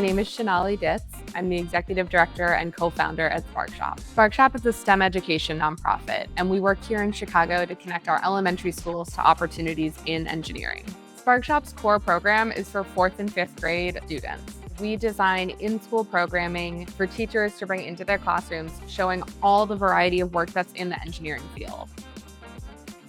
name is Shanali Ditz. I'm the executive director and co-founder at SparkShop. SparkShop is a STEM education nonprofit, and we work here in Chicago to connect our elementary schools to opportunities in engineering. SparkShop's core program is for 4th and 5th grade students. We design in-school programming for teachers to bring into their classrooms, showing all the variety of work that's in the engineering field.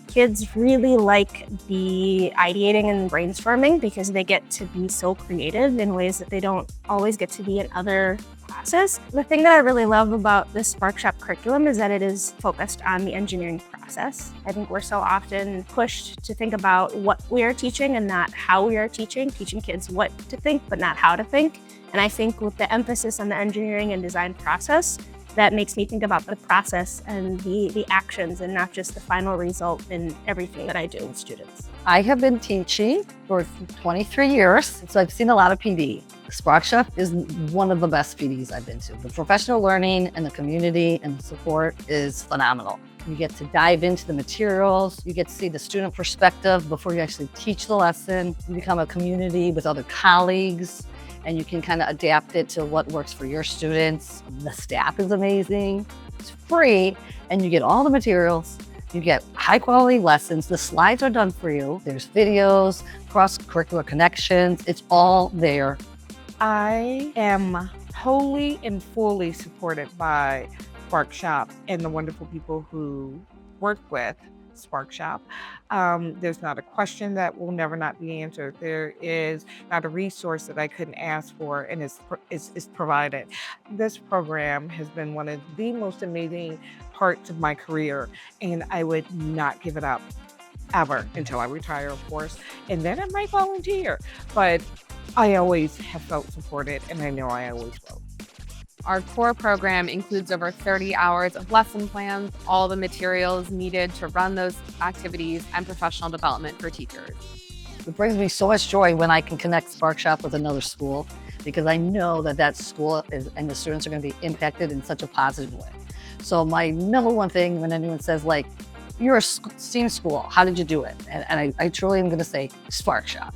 Kids really like the ideating and brainstorming because they get to be so creative in ways that they don't always get to be in other classes. The thing that I really love about the SparkShop curriculum is that it is focused on the engineering process. I think we're so often pushed to think about what we are teaching and not how we are teaching kids what to think, but not how to think. And I think with the emphasis on the engineering and design process, that makes me think about the process and the actions and not just the final result in everything that I do with students. I have been teaching for 23 years, so I've seen a lot of PD. SparkShop is one of the best PDs I've been to. The professional learning and the community and the support is phenomenal. You get to dive into the materials, you get to see the student perspective before you actually teach the lesson. You become a community with other colleagues, and you can kind of adapt it to what works for your students. The staff is amazing. It's free, and you get all the materials. You get high quality lessons. The slides are done for you. There's videos, cross-curricular connections. It's all there. I am wholly and fully supported by SparkShop and the wonderful people who work with SparkShop. There's not a question that will never not be answered. There is not a resource that I couldn't ask for, and it's provided. This program has been one of the most amazing parts of my career, and I would not give it up ever until I retire, of course, and then I might volunteer. But I always have felt supported, and I know I always will. Our core program includes over 30 hours of lesson plans, all the materials needed to run those activities, and professional development for teachers. It brings me so much joy when I can connect SparkShop with another school, because I know that that school is, and the students are going to be impacted in such a positive way. So my number one thing when anyone says, like, you're a STEAM school, how did you do it? And I truly am going to say SparkShop.